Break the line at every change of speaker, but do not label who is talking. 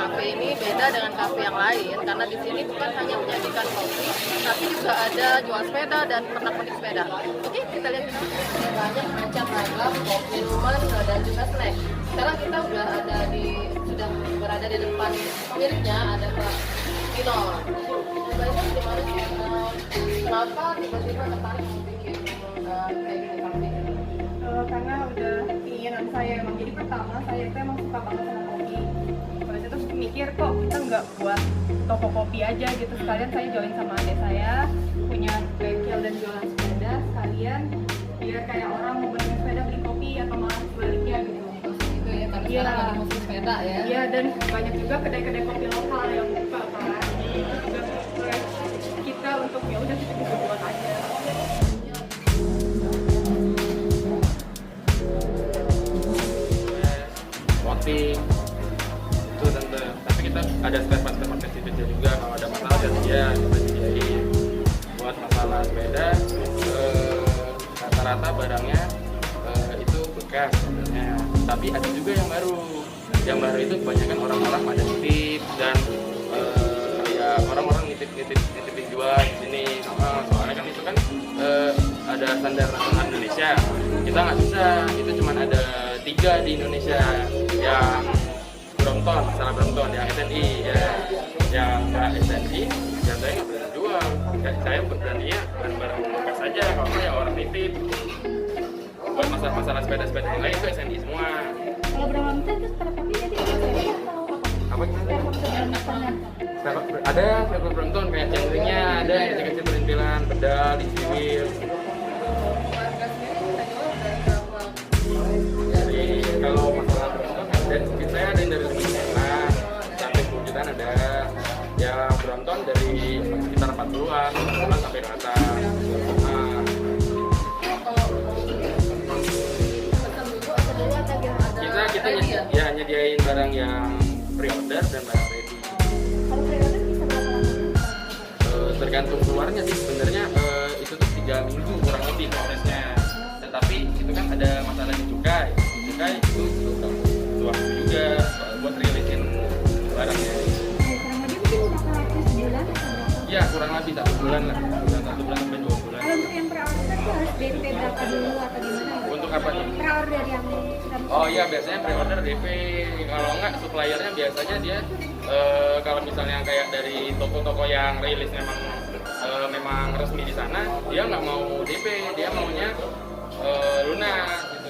kafe ini beda dengan kafe yang lain karena di sini bukan hanya menyajikan kopi, tapi juga ada jual sepeda dan pernak-pernik sepeda. Oke, kita lihat kita banyak macam ragam kopi, minuman dan juga snack. Sekarang kita sudah berada di depan pemiliknya, ada Pak Tino. Mbak Ina gimana sih? Kenapa tiba-tiba tertarik bikin kayak gini kafe?
Karena udah keinginan saya emang. Jadi pertama saya itu emang suka banget sama kopi. Terus itu mikir kok kita nggak buat toko kopi aja gitu, sekalian saya join sama adik saya punya bengkel dan jualan sepeda, sekalian biar kayak orang mau beli sepeda beli kopi atau malah sebaliknya gitu.
Gitu ya, karena sekarang lagi musim sepeda ya.
Iya, dan banyak juga kedai-kedai kopi lokal yang buka kan. Itu juga kita untuk ya udah kita bisa buat aja.
Voting itu tante, tapi kita ada spare part kecil-kecil juga. Kalau ada masalah dan dia kita sediain. Buat masalah sepeda rata-rata barangnya itu bekas sebenarnya, tapi ada juga yang baru itu kebanyakan orang-orang pada nitip dan ya orang-orang nitipin jual di sini. Soalnya kan itu kan ada standar nasional Indonesia, kita nggak bisa, itu cuma ada 3 di Indonesia, yang Brompton, salah Brompton, yang SNI ya, yang nggak SNI ya saya nggak berani jual. Saya beraninya barang-barang bekas saja, kalau saya orang nitip. Buat masalah sepeda-sepeda yang lain itu SNI semua.
Kalau Brompton itu spare kopi jadi atau
Apa gimana? Ada spare Brompton kayak centringnya, ada yang kecil-kecil perintilan, pedal, isi wheel. Jadi kalau masalah Brompton dan saya ada yang dari 5 sampai 10 jutaan ada. Ya Brompton dari sekitar 40-an sampai rata. Kita ya nyediain barang yang pre-order dan barang ready.
kalau pre-order bisa berapa lama?
Tergantung keluarnya sih sebenarnya, itu tuh 3 minggu kurang lebih prosesnya. Tetapi itu kan ada masalah di cukai itu butuh waktu juga buat rilisin barangnya.
Kurang lebih mungkin bakal sebulan atau berapa?
Ya kurang lebih 1 bulan lah, 1 bulan sampai 2 bulan.
Kalau untuk yang pre-order itu harus DP berapa dulu atau gimana?
Untuk apa nih?
Pre-order yang sudah
Oh iya, biasanya pre-order DP. Kalau enggak suppliernya biasanya dia kalau misalnya kayak dari toko-toko yang rilis memang resmi di sana, dia nggak mau DP, dia maunya lunas gitu.